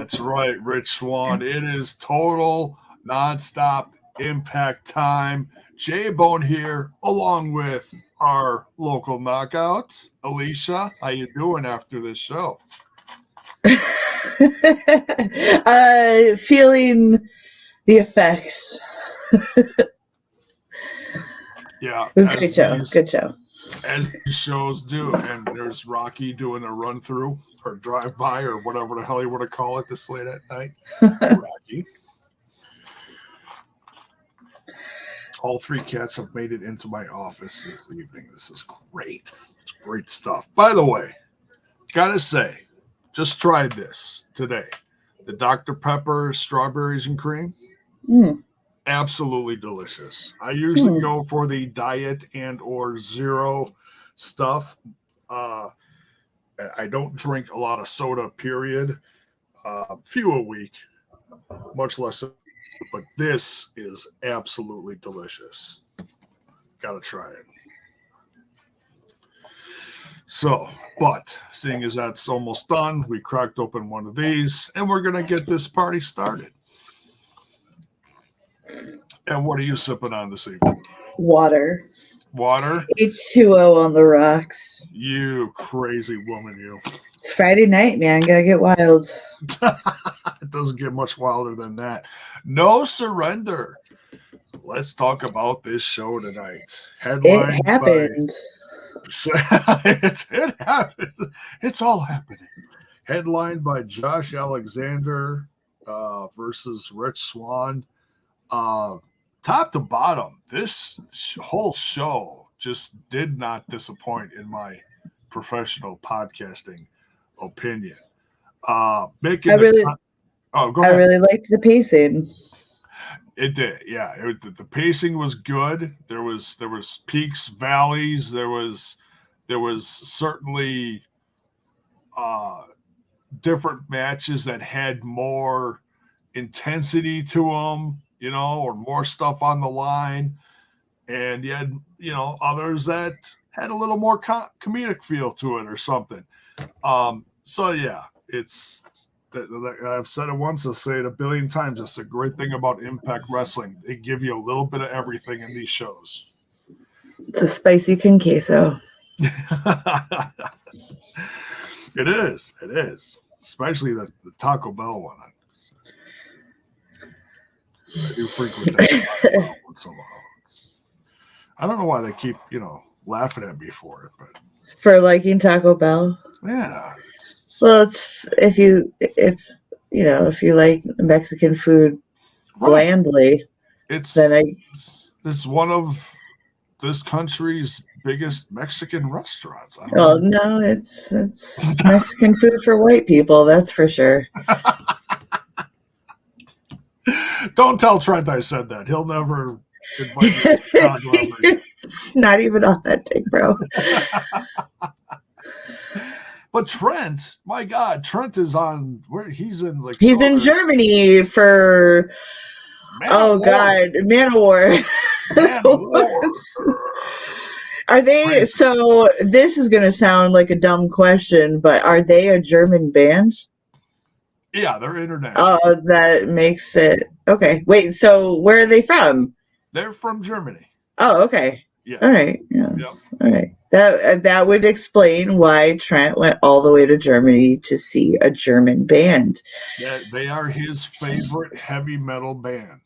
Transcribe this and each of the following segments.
That's right, Rich Swan. It is total nonstop impact time. J-Bone here, along with our local knockouts. Alicia, how you doing after this show? Feeling the effects. Yeah. It was a great show. Good show. As these shows do. And there's Rocky doing a run-through or drive-by or whatever the hell you want to call it this late at night. Rocky. All three cats have made it into my office this evening. This is great. It's great stuff. By the way, gotta say, just tried this today. The Dr. Pepper strawberries and cream. Absolutely delicious. I usually go for the diet and or zero stuff. I don't drink a lot of soda, period. Few a week, much less. But this is absolutely delicious. Gotta try it. So, but seeing as that's almost done, we cracked open one of these, and we're gonna get this party started. And what are you sipping on this evening? Water. Water? H2O on the rocks. You crazy woman, you. It's Friday night, man. Gotta get wild. It doesn't get much wilder than that. No surrender. Let's talk about this show tonight. Headlined it happened. It happened. It's all happening. Headlined by Josh Alexander versus Rich Swan. Top to bottom, this whole show just did not disappoint in my professional podcasting opinion. I really liked the pacing. It did, yeah. The pacing was good. There was peaks, valleys. There was certainly different matches that had more intensity to them, or more stuff on the line, and you had others that had a little more comedic feel to it or something. So yeah, it's. I've said it once, I'll say it a billion times. It's a great thing about Impact Wrestling. They give you a little bit of everything in these shows. It's a spicy con queso. It is. Especially the Taco Bell one. I do frequent that once in a while. I don't know why they keep, laughing at me for it, but for liking Taco Bell. Yeah. Well, if you like Mexican food blandly, it's one of this country's biggest Mexican restaurants. No, it's Mexican food for white people, that's for sure. Don't tell Trent I said that. He'll never invite me. Not even authentic, bro. But Trent, my God, Trent is on where he's in he's in Germany for Man of War. Are they so this is gonna sound like a dumb question, but are they a German band? Yeah, they're international. Oh, that makes it okay. Wait, so where are they from? They're from Germany. Oh, okay. Yeah. All right. Yes. Yep. All right. That would explain why Trent went all the way to Germany to see a German band. Yeah, they are his favorite heavy metal band,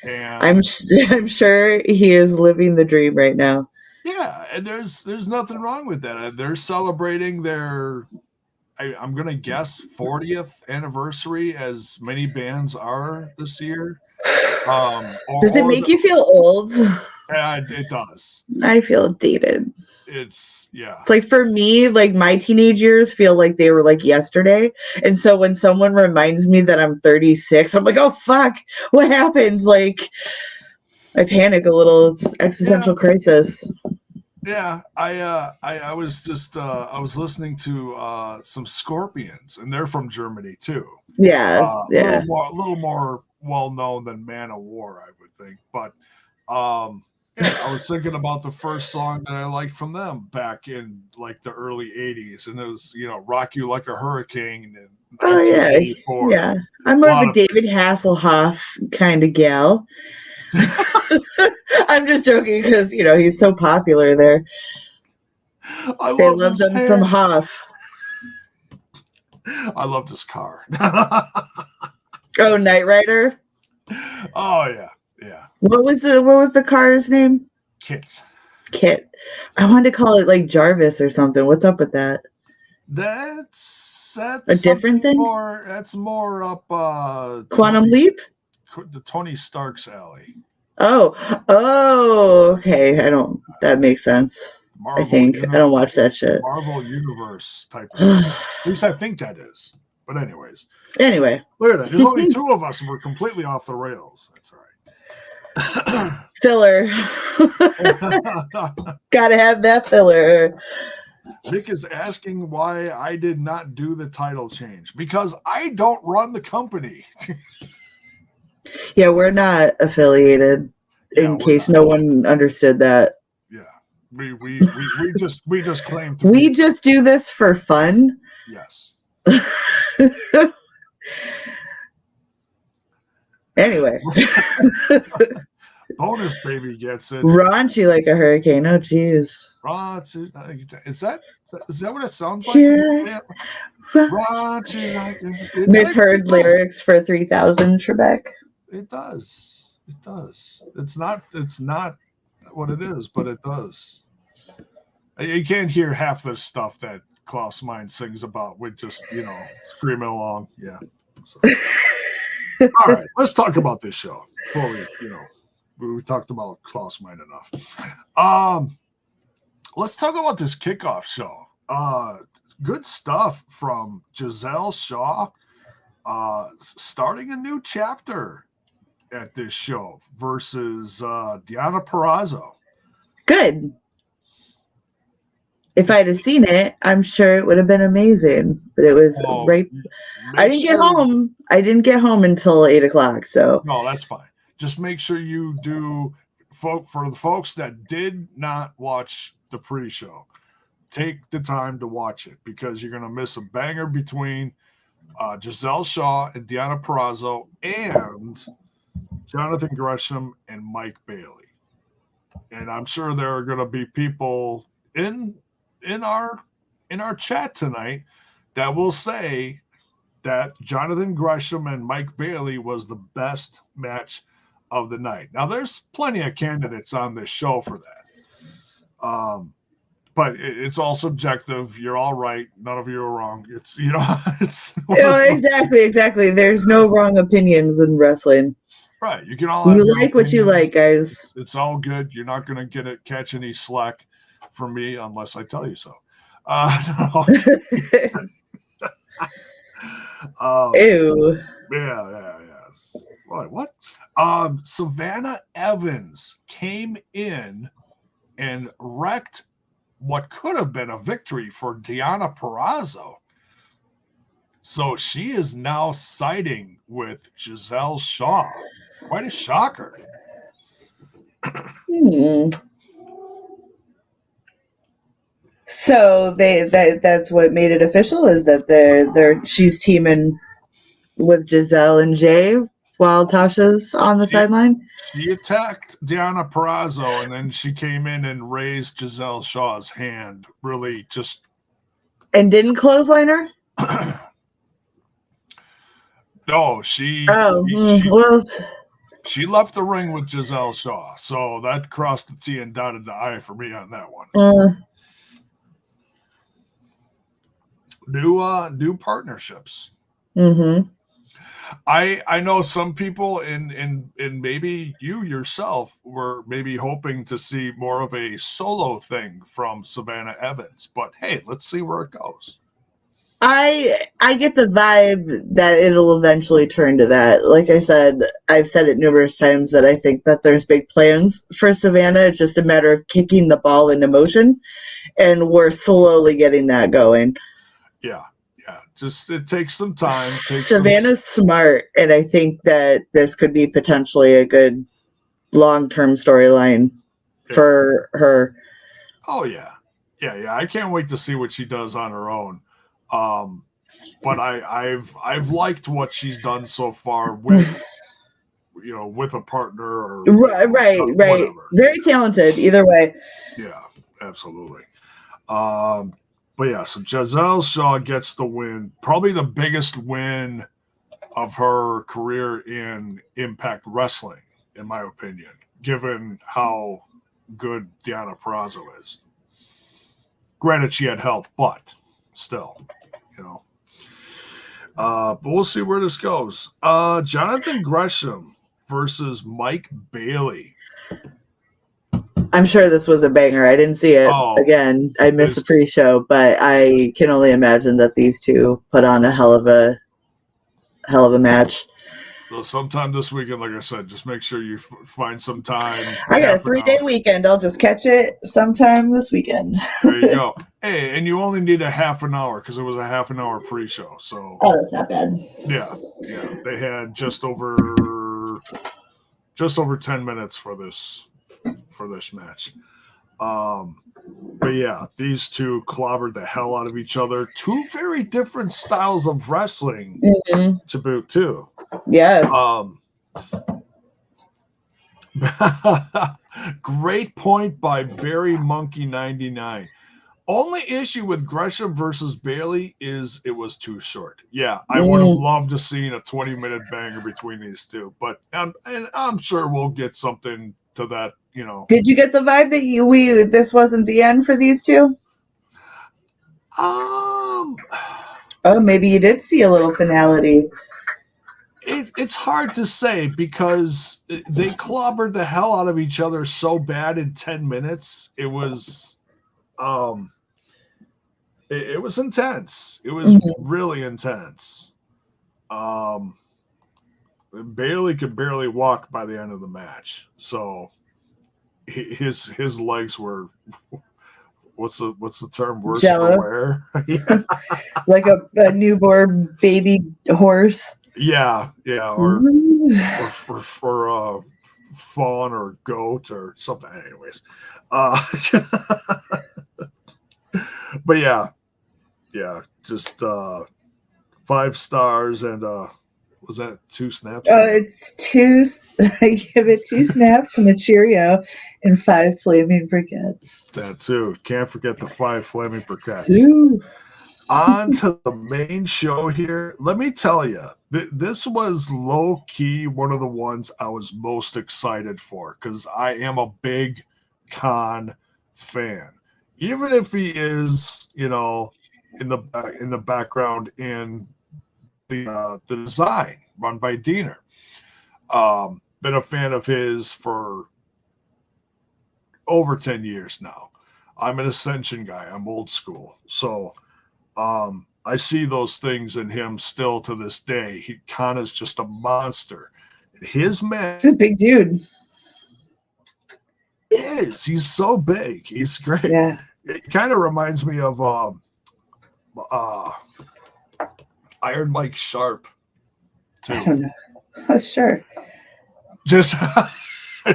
and I'm sure he is living the dream right now. Yeah, and there's nothing wrong with that. They're celebrating their, I'm gonna guess, 40th anniversary, as many bands are this year. Does it make you feel old? It does. I feel dated. It's like for me, like my teenage years feel like they were like yesterday, and so when someone reminds me that I'm 36, I'm like, oh fuck, what happened? Like I panic a little. It's existential crisis. Yeah, I was just I was listening to some Scorpions, and they're from Germany too. Yeah, a little more well known than Man of War, I would think, but Yeah, I was thinking about the first song that I liked from them back in like the early 80s, and it was, Rock You Like a Hurricane in Oh yeah, 1984. yeah. I'm more of a David Hasselhoff kind of gal. I'm just joking because he's so popular there. I They love love his them hair. some Hoff. I loved his car. Oh, Knight Rider. Oh yeah. What was the car's name? Kit. I wanted to call it like Jarvis or something. What's up with that? That's A different thing? more. That's more up. Quantum Leap. The Tony Stark's alley. Oh, okay. That makes sense. Marvel I think I don't watch that shit. Marvel Universe type of stuff. At least I think that is. But anyways. Anyway, Look at that. There's only two of us, and we're completely off the rails. That's all right. Filler. Gotta have that filler. Nick is asking why I did not do the title change. Because I don't run the company. Yeah, we're not affiliated. In case no one understood that. Yeah, we just claim to. We just do this for fun. Yes. Anyway. Bonus baby gets it. Raunchy like a hurricane. Oh, jeez. Is that what it sounds like? Yeah. Raunchy like misheard lyrics for 3000 Trebek. It does. It's not what it is, but it does. You can't hear half the stuff that Klaus Meine sings about with just, screaming along. Yeah. So. All right, let's talk about this show before we talked about Klaus Meine enough. Let's talk about this kickoff show. Good stuff from Gisele Shaw, starting a new chapter at this show versus Deonna Purrazzo. Good. If I'd have seen it, I'm sure it would have been amazing. But it was right. I didn't get home. I didn't get home until 8:00. So no, that's fine. Just make sure you do. For the folks that did not watch the pre-show, take the time to watch it because you're gonna miss a banger between Gisele Shaw and Deonna Purrazzo and Jonathan Gresham and Mike Bailey. And I'm sure there are going to be people in our chat tonight that will say that Jonathan Gresham and Mike Bailey was the best match of the night. Now, there's plenty of candidates on this show for that. But it's all subjective. You're all right. None of you are wrong. It's exactly. There's no wrong opinions in wrestling. Right. You can all you like what you like, guys. It's all good. You're not going to catch any slack from me unless I tell you so. Ew. Yeah. What? Savannah Evans came in and wrecked what could have been a victory for Deonna Purrazzo. So she is now siding with Gisele Shaw. Quite a shocker. So that's what made it official, is that she's teaming with Gisele and Jay while Tasha's on the sideline. She attacked Deonna Purrazzo, and then she came in and raised Gisele Shaw's hand. Really, just and didn't clothesline her. No, she left the ring with Gisele Shaw, so that crossed the T and dotted the I for me on that one. New partnerships. Mm-hmm. I know some people and maybe you yourself were maybe hoping to see more of a solo thing from Savannah Evans, but hey, let's see where it goes. I get the vibe that it'll eventually turn to that. Like I said, I've said it numerous times that I think that there's big plans for Savannah. It's just a matter of kicking the ball into motion, and we're slowly getting that going. Yeah. Just it takes some time. Savannah's smart, and I think that this could be potentially a good long-term storyline for her. Oh yeah. I can't wait to see what she does on her own. But I've liked what she's done so far with with a partner or Right. whatever. Very talented either way. Yeah, absolutely. But yeah, so Gisele Shaw gets the win, probably the biggest win of her career in Impact Wrestling, in my opinion, given how good Deonna Purrazzo is. Granted, she had help, but still, but we'll see where this goes. Jonathan Gresham versus Mike Bailey. I'm sure this was a banger. I didn't see it. Again, I missed the pre-show, but I can only imagine that these two put on a hell of a match. Well, sometime this weekend, like I said, just make sure you find some time. I got a 3-day weekend. I'll just catch it sometime this weekend. There you go. Hey, and you only need a half an hour because it was a half an hour pre-show. So that's not bad. Yeah. They had just over 10 minutes for this match. But yeah, these two clobbered the hell out of each other. Two very different styles of wrestling to boot too. Yeah. Great point by Barry Monkey 99. Only issue with Gresham versus Bailey is it was too short. Yeah, I would have loved to seen a 20-minute banger between these two, but and I'm sure we'll get something to that. Did you get the vibe that this wasn't the end for these two? Oh, maybe you did see a little finality. It's hard to say because they clobbered the hell out of each other so bad in 10 minutes. It was it was intense. It was really intense. Bailey could barely walk by the end of the match. So his legs were what's the term? Worse Jello. for wear? Like a newborn baby horse. Yeah, or fawn or goat or something. Anyways, but yeah, just 5 stars and was that 2 snaps? It's 2. I give it 2 snaps and a Cheerio and 5 flaming briquettes. That too. Can't forget the 5 flaming briquettes. On to the main show here. Let me tell you, this was low key one of the ones I was most excited for because I am a big Khan fan. Even if he is, in the background in the design run by Diener. Been a fan of his for over 10 years now. I'm an Ascension guy. I'm old school. So I see those things in him still to this day. He kind of is just a monster. His man, he's a big dude. He's so big. He's great. Yeah. It kind of reminds me of Iron Mike Sharp too. I don't know. Oh, sure. Just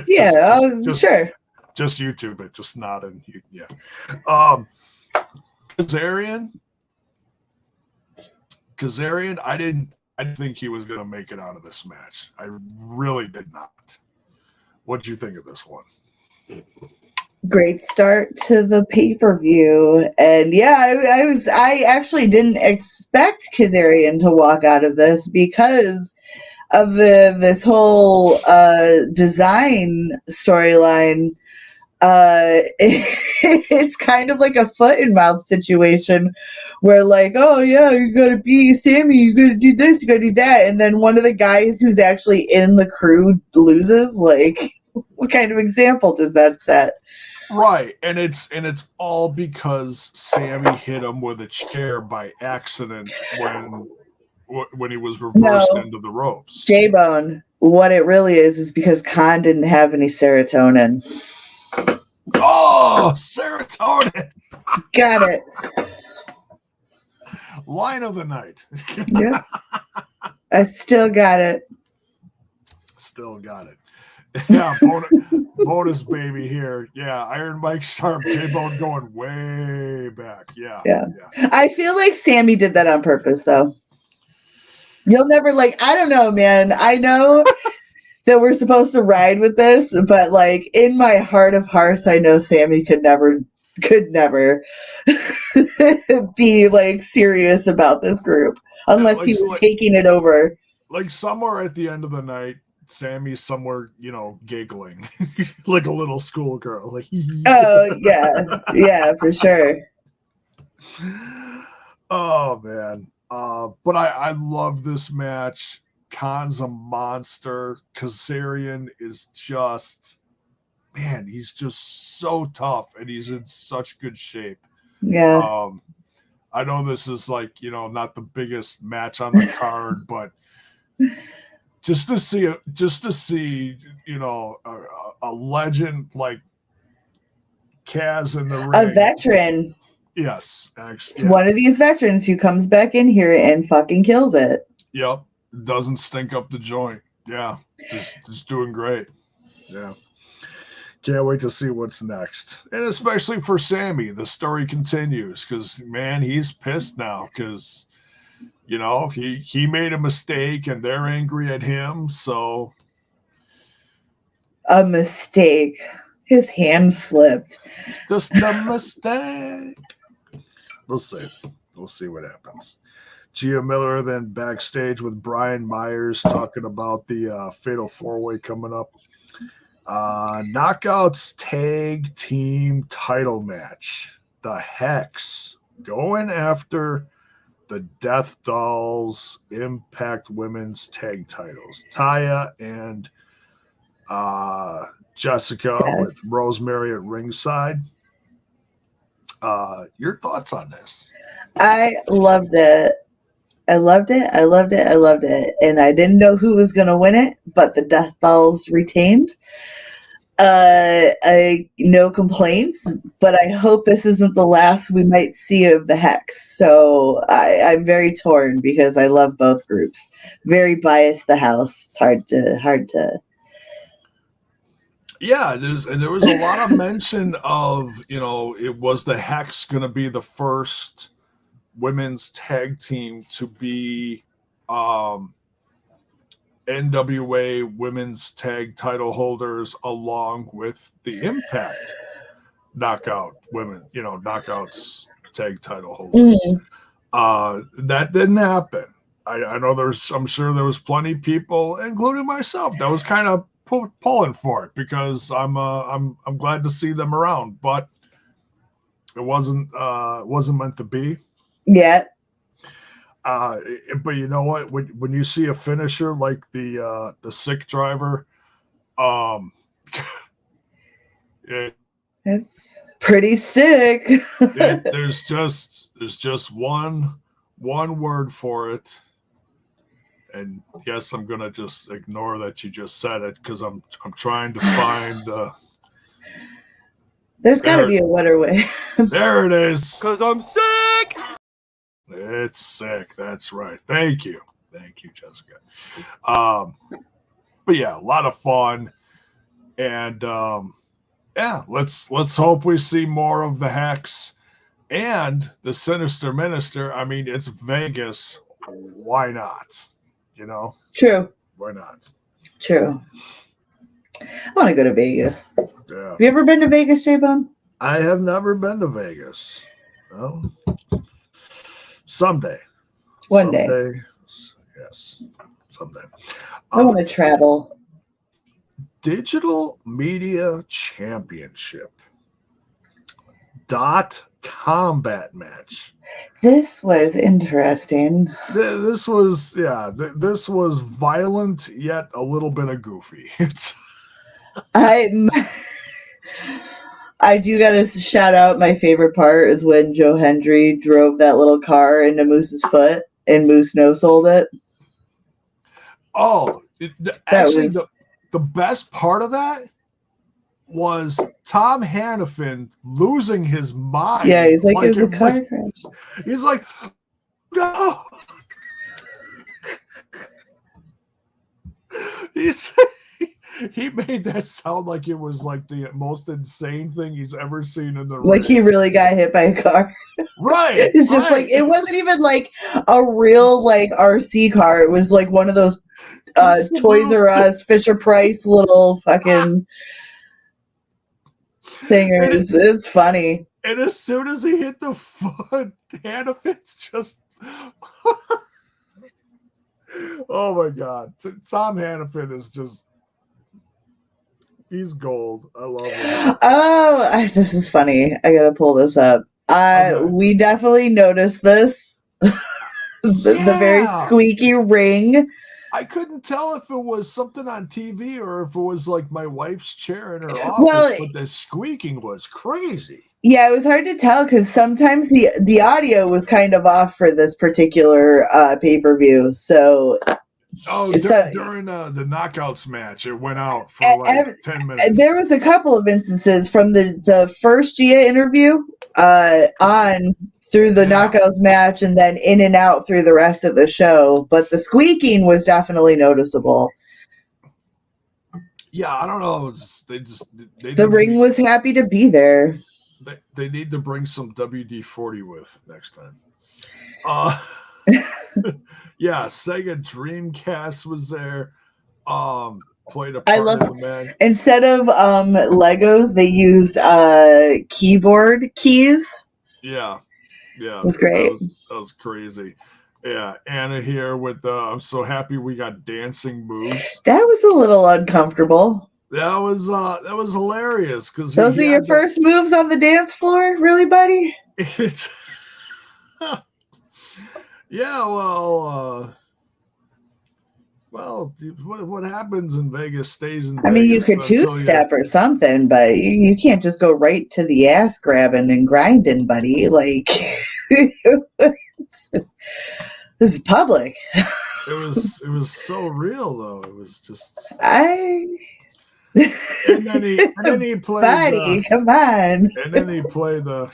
yeah, sure. Just YouTube it, just nodding. Yeah. Kazarian, I didn't think he was going to make it out of this match. I really did not. What did you think of this one? Great start to the pay-per-view. And yeah, I actually didn't expect Kazarian to walk out of this because of this whole design storyline. It's kind of like a foot and mouth situation where like, oh yeah, you gotta be Sami, you gotta do this, you gotta do that, and then one of the guys who's actually in the crew loses. Like, what kind of example does that set? Right, and it's all because Sami hit him with a chair by accident when he was reversed into the ropes. J-Bone, what it really is because Khan didn't have any serotonin. Oh, serotonin. Got it. Line of the night. Yeah. I still got it. Still got it. Yeah, bonus baby here. Yeah, Iron Mike Sharp, J-Bone going way back. Yeah. I feel like Sami did that on purpose, though. You'll never I don't know, man. I know that we're supposed to ride with this, but like in my heart of hearts, I know Sami could never be like serious about this group unless he was taking it over. Like somewhere at the end of the night, Sami's somewhere, giggling like a little schoolgirl. Like, oh yeah, for sure. Oh man. But I love this match. Khan's a monster. Kazarian is just, man, he's just so tough and he's in such good shape. Yeah. I know this is not the biggest match on the card, but just to see a legend like Kaz in the ring. A veteran. Yes. It's one of these veterans who comes back in here and fucking kills it. Yep. Doesn't stink up the joint. Yeah. Just doing great. Yeah. Can't wait to see what's next. And especially for Sami, the story continues because, man, he's pissed now because, he made a mistake and they're angry at him. So. A mistake. His hand slipped. Just a mistake. We'll see. We'll see what happens. Gia Miller then backstage with Brian Myers talking about the Fatal 4-Way coming up. Knockouts Tag Team title match. The Hex going after the Death Dollz Impact Women's Tag titles. Taya and JesSICKa with Rosemary at ringside. Your thoughts on this? I loved it. I loved it. And I didn't know who was going to win it, but the Death Dollz retained. No complaints, but I hope this isn't the last we might see of the Hex. So I'm very torn because I love both groups. Very biased the house. It's hard to. Yeah, there was a lot of mention of, it was the Hex going to be the first women's tag team to be NWA women's tag title holders along with the Impact knockout women, knockouts tag title holders. That didn't happen. I know I'm sure there was plenty of people, including myself, that was kind of pulling for it because I'm glad to see them around, but it wasn't meant to be. Yeah. But you know what? When you see a finisher like the sick driver, it's pretty sick. There's just one word for it. And yes, I'm gonna just ignore that you just said it because I'm trying to find. There's got to be a better way. There it is. Because I'm sick. It's sick. That's right. Thank you, JesSICKa. But yeah, a lot of fun, and let's hope we see more of the Hex and the Sinister Minister. I mean, it's Vegas. Why not? True. Why not? True. I want to go to Vegas. Yeah. Have you ever been to Vegas, J-Bone? I have never been to Vegas. Well, someday. One day. Yes. Someday. I want to travel. Digital Media Championship. Combat match. This was interesting. This was violent yet a little bit of goofy. I do gotta shout out my favorite part is when Joe Hendry drove that little car into Moose's foot and Moose no-sold it. Oh, the best part of that was Tom Hannafin losing his mind. Yeah, he's like it's a car crash. He's like, no. He made that sound like it was like the most insane thing he's ever seen in the Like ring. he really got hit by a car. Right. It's just like it wasn't even like a real like RC car. It was like one of those Toys R Us, Fisher Price little fucking thingers. It's funny. And as soon as he hit the foot, Hanifit's just oh my god. Tom Hannifin is just he's gold. I love him. Oh, this is funny. I gotta pull this up. Okay. We definitely noticed this. The very squeaky ring. I couldn't tell if it was something on TV or if it was like my wife's chair in her office, but the squeaking was crazy. Yeah, it was hard to tell because sometimes the audio was kind of off for this particular pay-per-view. So during the knockouts match, it went out for like 10 minutes. There was a couple of instances from the first Gia interview on through the knockouts match and then in and out through the rest of the show. But the squeaking was definitely noticeable. Yeah, I don't know. The ring was happy to be there. They need to bring some WD-40 with next time. Yeah, Sega Dreamcast was there. Played a part in the match. Instead of Legos, they used keyboard keys. Yeah. It was great. That was crazy. Yeah, Anna here with I'm so happy we got dancing moves. That was a little uncomfortable. That was hilarious because those are your first moves on the dance floor, really, buddy? Yeah, well, what happens in Vegas stays in Vegas. I mean, you could two-step or something, but you can't just go right to the ass grabbing and grinding, buddy. Like, this is public. It was so real, though. It was just. And then he played. Buddy, come on. And then he played I know.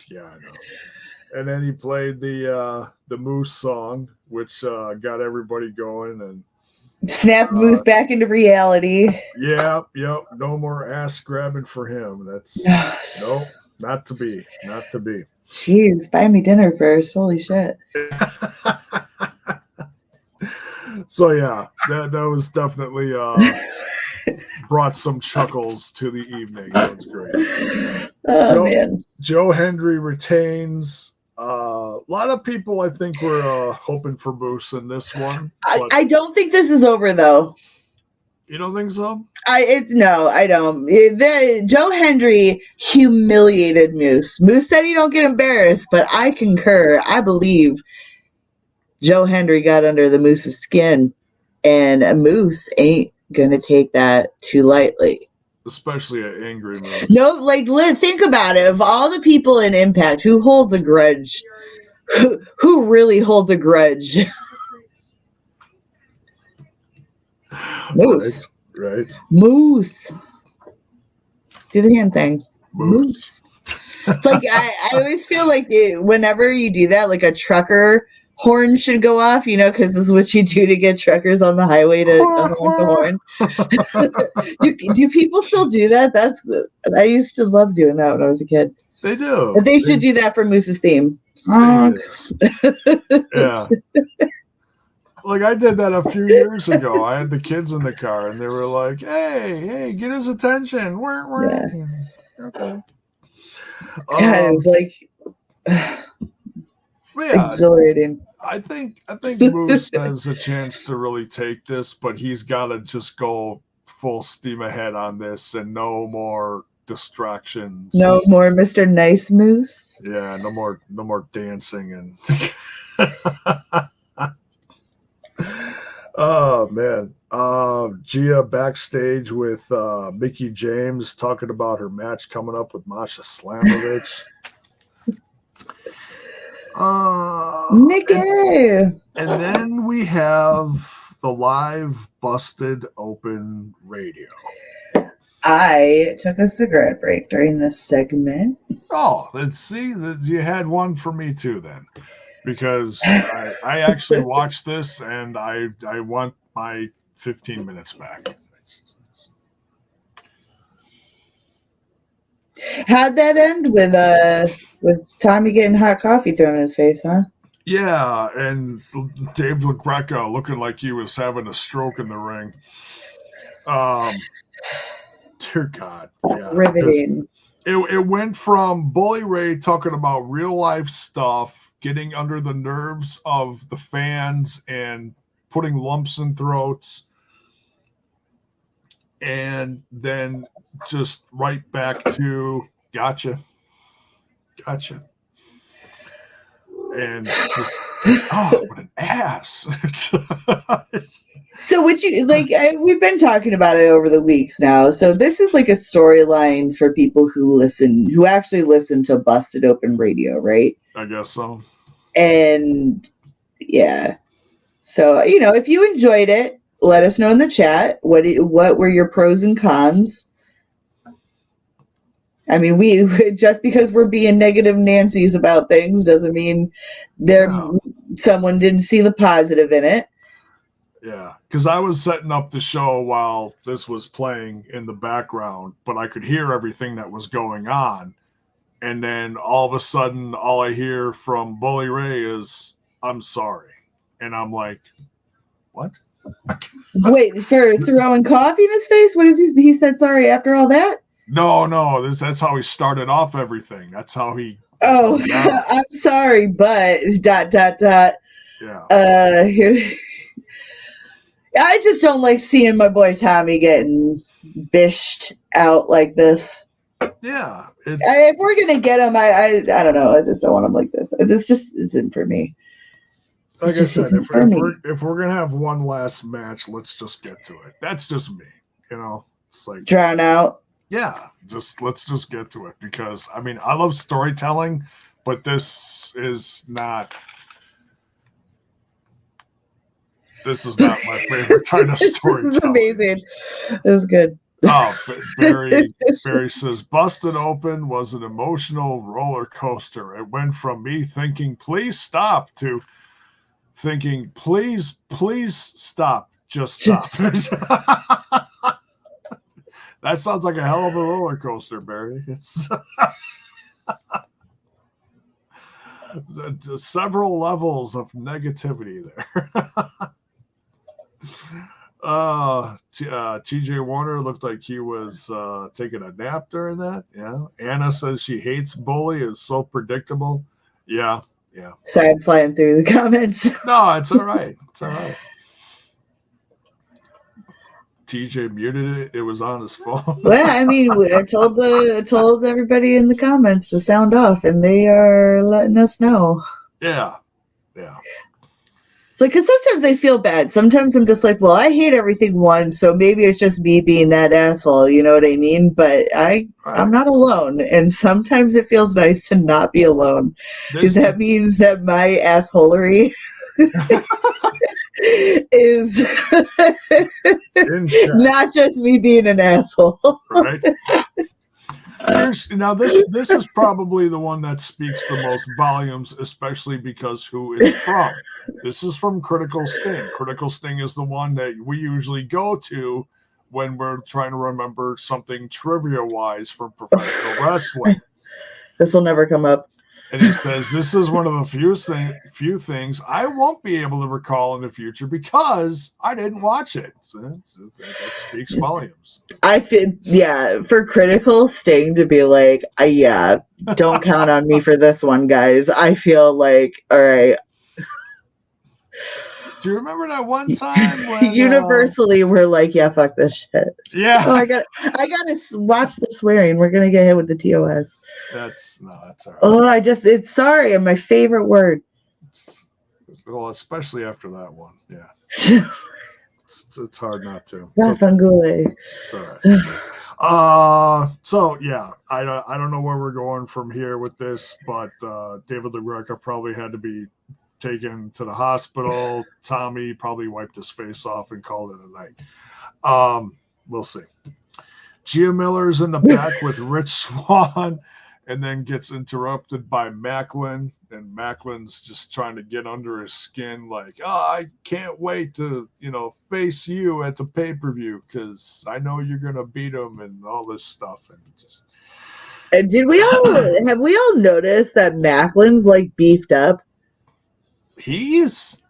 And then he played the Moose song, which got everybody going and snap Moose back into reality. Yeah, no more ass grabbing for him. That's nope, not to be. Jeez, buy me dinner first. Holy shit. So yeah, that was definitely brought some chuckles to the evening. That was great. Man. Joe Hendry retains. A lot of people, I think, were hoping for Moose in this one. I don't think this is over, though. You don't think so? No, I don't. Joe Hendry humiliated Moose. Moose said he don't get embarrassed, but I concur. I believe Joe Hendry got under the Moose's skin, and a Moose ain't gonna take that too lightly. Especially an angry Moose. No, like think about it. Of all the people in Impact, who holds a grudge? Who really holds a grudge? Moose. Right. Moose. Do the hand thing. Moose. It's like I always feel like whenever you do that, like a trucker horn should go off, because this is what you do to get truckers on the highway to honk the horn. do people still do that? I used to love doing that when I was a kid. They do. But they should do that for Moose's theme. Honk. Yeah. Like I did that a few years ago. I had the kids in the car, and they were like, "Hey, get his attention." Yeah. Okay. God, it was like exhilarating. I think Moose has a chance to really take this, but he's got to just go full steam ahead on this and no more distractions. No more Mr. Nice Moose. Yeah, no more dancing and. Oh man, Gia backstage with Mickie James talking about her match coming up with Masha Slamovich. Mickey. And then we have the live Busted Open radio. I took a cigarette break during this segment. Oh, let's see. You had one for me too then. Because I actually watched this and I want my 15 minutes back. How'd that end with Tommy getting hot coffee thrown in his face, huh? Yeah, and Dave LaGreca looking like he was having a stroke in the ring. Dear God, yeah. Riveting. It went from Bully Ray talking about real life stuff, getting under the nerves of the fans and putting lumps in throats, and then just right back to gotcha. And just, oh, what an ass. So would you we've been talking about it over the weeks now. So this is like a storyline for people who actually listen to Busted Open Radio, right? I guess so. And yeah. So, if you enjoyed it, let us know in the chat. What were your pros and cons? I mean, we just because we're being negative Nancy's about things doesn't mean someone didn't see the positive in it. Yeah, because I was setting up the show while this was playing in the background, but I could hear everything that was going on. And then all of a sudden, all I hear from Bully Ray is, "I'm sorry." And I'm like, what? Wait, for throwing coffee in his face? What is he said sorry after all that? No, that's how he started off everything. That's how he. Oh, I'm sorry, but ... Yeah. Here. I just don't like seeing my boy Tommy getting bished out like this. Yeah. If we're gonna get him, I don't know. I just don't want him like this. This just isn't for me. Like I said, if we're gonna have one last match, let's just get to it. That's just me. It's like drown out. Yeah, let's just get to it, because I mean, I love storytelling, but this is not my favorite kind of storytelling. This is amazing. This is good. Oh, Barry says, Busted Open was an emotional roller coaster. It went from me thinking, please stop, to thinking, please stop. Just stop. That sounds like a hell of a roller coaster, Barry. It's several levels of negativity there. TJ Warner looked like he was taking a nap during that. Yeah. Anna says she hates Bully, is so predictable. Yeah. Sorry, I'm flying through the comments. No, it's all right. TJ muted it. It was on his phone. Well, I mean, I told everybody in the comments to sound off, and they are letting us know. Yeah. It's like, because sometimes I feel bad. Sometimes I'm just like, well, I hate everything once, so maybe it's just me being that asshole. You know what I mean? But I'm not alone, and sometimes it feels nice to not be alone, because that means that my assholery is not just me being an asshole. Right. Now this is probably the one that speaks the most volumes, especially because who it's from. This is from Critical Sting. Critical Sting is the one that we usually go to when we're trying to remember something trivia-wise from professional wrestling. This will never come up. And he says, this is one of the few things I won't be able to recall in the future because I didn't watch it. So that speaks volumes. I feel, for Critical Sting to be like, don't count on me for this one, guys. I feel like, all right. Do you remember that one time when universally we're like, yeah, fuck this shit. Yeah. Oh, I gotta watch the swearing. We're gonna get hit with the TOS. That's all right. Oh, it's sorry, my favorite word. Well, especially after that one. Yeah. It's hard not to. It's all right. So yeah, I don't know where we're going from here with this, but David LaGreca probably had to be taken to the hospital. Tommy probably wiped his face off and called it a night. We'll see. Gia Miller's in the back with Rich Swann, and then gets interrupted by Maclin, and Maclin's just trying to get under his skin, like, I can't wait to, face you at the pay-per-view because I know you're gonna beat him and all this stuff, and just Have we all noticed that Maclin's like beefed up? He's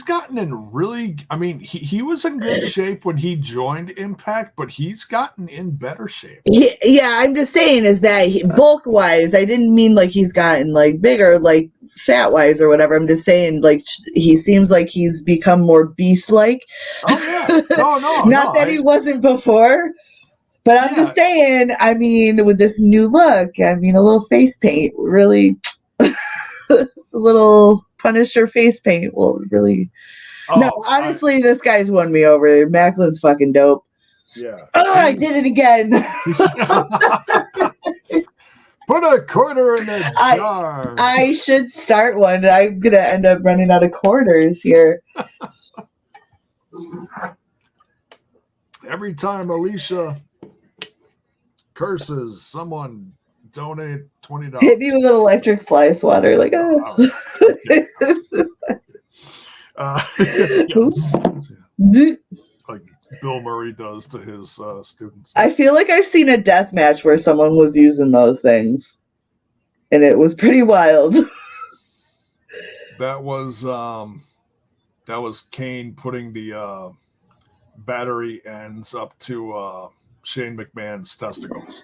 gotten in really. I mean, he was in good shape when he joined Impact, but he's gotten in better shape. Yeah, I'm just saying is that bulk wise, I didn't mean like he's gotten like bigger, like fat wise or whatever. I'm just saying like he seems like he's become more beast like. Oh yeah, no, Not that he wasn't before. But I'm just saying, I mean, with this new look, I mean, a little face paint really, a little Punisher face paint will really. Oh, no, honestly, this guy's won me over. Macklin's fucking dope. Yeah. Oh, I did it again. Put a quarter in the jar. I should start one. I'm going to end up running out of quarters here. Every time Alicia curses, someone donate $20. Hit me with an electric fly swatter, like like Bill Murray does to his students. I feel like I've seen a death match where someone was using those things, and it was pretty wild. That was Kane putting the battery ends up to Shane McMahon's testicles.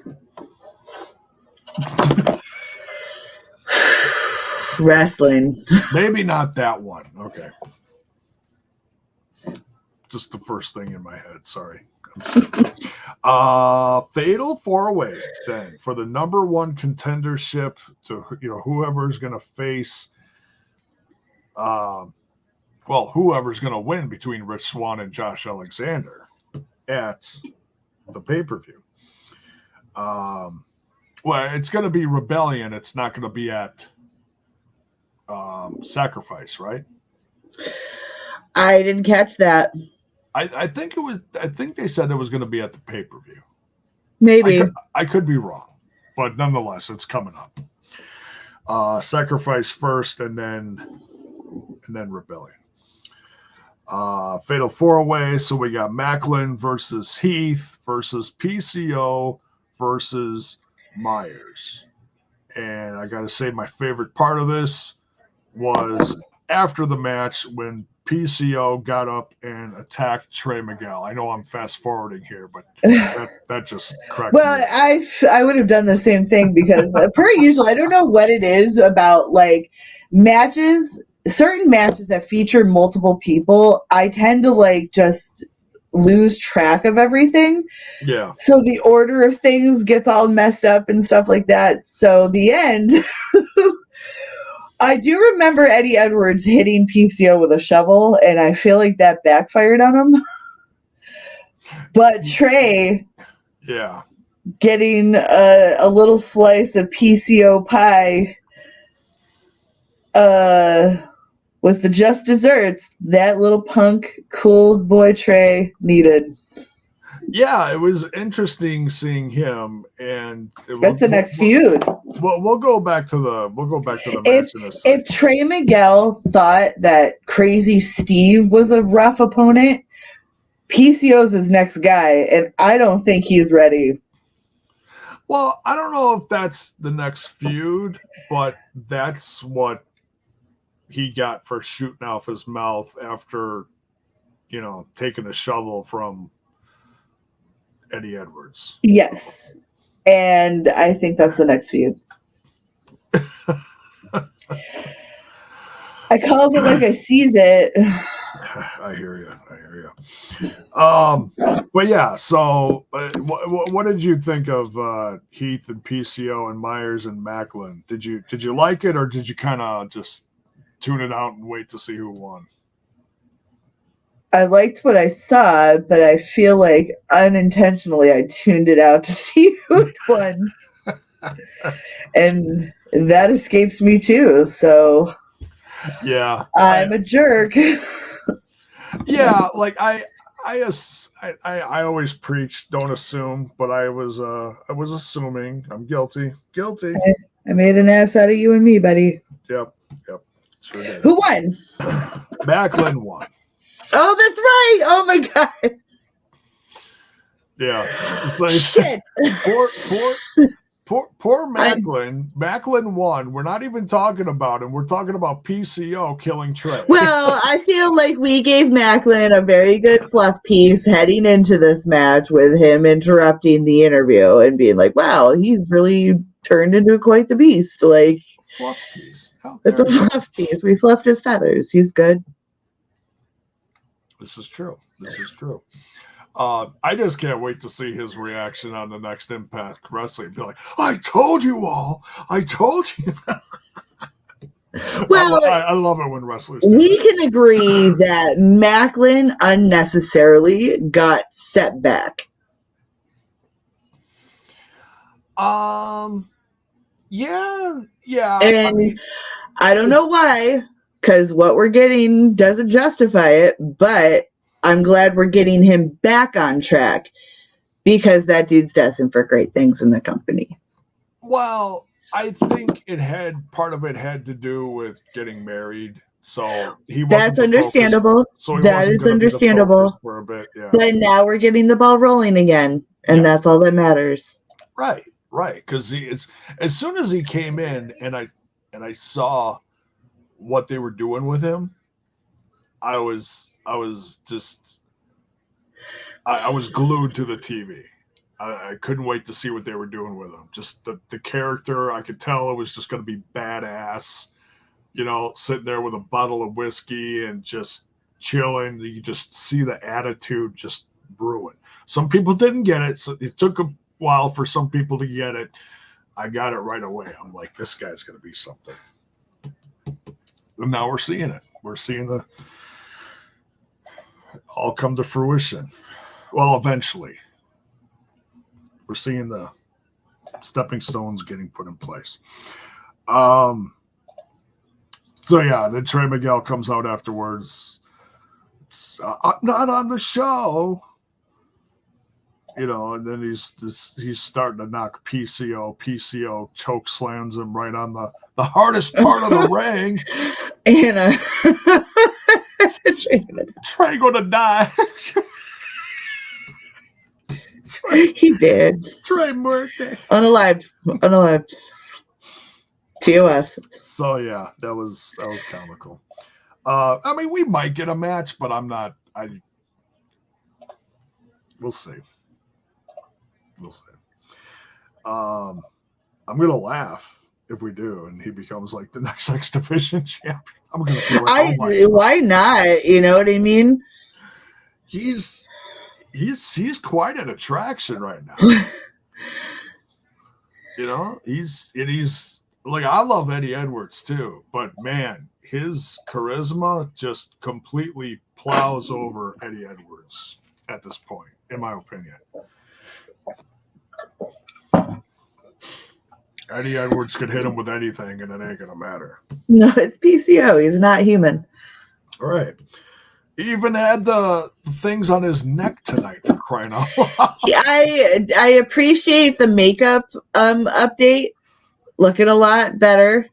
Wrestling. Maybe not that one. Okay. Just the first thing in my head. Sorry. Fatal 4-way then for the number one contendership to whoever's going to face whoever's going to win between Rich Swann and Josh Alexander at the pay-per-view. It's going to be Rebellion. It's not going to be at Sacrifice, right? I didn't catch that. I think it was. I think they said it was going to be at the pay-per-view. Maybe I could be wrong, but nonetheless, it's coming up. Sacrifice first, and then Rebellion. Fatal 4-way. So we got Maclin versus Heath versus PCO versus Myers. And I got to say, my favorite part of this was after the match when PCO got up and attacked Trey Miguel. I know I'm fast forwarding here, but that just cracked me. I would have done the same thing because per usual, I don't know what it is about like matches, certain matches that feature multiple people. I tend to like just lose track of everything. Yeah. So the order of things gets all messed up and stuff like that. So the end. I do remember Eddie Edwards hitting PCO with a shovel, and I feel like that backfired on him. But Trey, getting a little slice of PCO pie was the just desserts that little punk, cool boy Trey needed. Yeah, it was interesting seeing him, and that's the next feud. We'll go back to the match in a second. If Trey Miguel thought that Crazy Steve was a rough opponent, PCO's his next guy, and I don't think he's ready. Well, I don't know if that's the next feud, but that's what he got for shooting off his mouth after, taking a shovel from Eddie Edwards. Yes. And I think that's the next feud. I called it like I sees it. I hear you. But yeah, so what did you think of Heath and PCO and Myers and Maclin? Did you like it, or did you kind of just tune it out and wait to see who won? I liked what I saw, but I feel like unintentionally I tuned it out to see who won. And that escapes me too. So yeah, I'm a jerk. Yeah, like I always preach don't assume, but I was assuming. I'm guilty. I made an ass out of you and me, buddy. Yep. Sure did. Who won? Maclin won. Oh, that's right. Oh my god. Yeah. It's like shit. Poor Maclin. Maclin won. We're not even talking about him. We're talking about PCO killing Trey. Well, I feel like we gave Maclin a very good fluff piece heading into this match with him interrupting the interview and being like, wow, he's really turned into quite the beast. Like, fluff piece. It's a fluff piece. We fluffed his feathers. He's good. This is true. I just can't wait to see his reaction on the next Impact Wrestling. Be like, I told you all. I told you. Well, I love it when wrestlers. We can agree that Maclin unnecessarily got set back. Yeah. And I don't know why, because what we're getting doesn't justify it, but I'm glad we're getting him back on track because that dude's destined for great things in the company. Well, I think part of it had to do with getting married. So he wasn't. That's understandable. That is understandable. For a bit, yeah. But now we're getting the ball rolling again, and that's all that matters. Right. Because it's as soon as he came in, and I saw what they were doing with him, I was glued to the TV. I couldn't wait to see what they were doing with him. Just the character, I could tell it was just going to be badass. You know, sitting there with a bottle of whiskey and just chilling. You just see the attitude just brewing. Some people didn't get it. So it took a while for some people to get it. I got it right away. I'm like, this guy's going to be something. And now we're seeing it. We're seeing the all come to fruition. Well, eventually. We're seeing the stepping stones getting put in place. So yeah, then Trey Miguel comes out afterwards. I'm not on the show. You know, and then he's starting to knock PCO. PCO choke slams him right on the hardest part of the ring. And Trey gonna die. He did. Trey Murphy. Unalived. TOS. So yeah, that was comical. I mean, we might get a match, but I'm not. We'll see. I'm gonna laugh if we do, and he becomes like the next X Division champion. I'm gonna be like, why not? You know what I mean? He's quite an attraction right now. You know, he's like, I love Eddie Edwards too, but man, his charisma just completely plows over Eddie Edwards at this point, in my opinion. Eddie Edwards could hit him with anything and it ain't gonna matter. No, it's PCO. He's not human. All right. He even had the things on his neck tonight, for crying out loud. I appreciate the makeup update. Looking a lot better.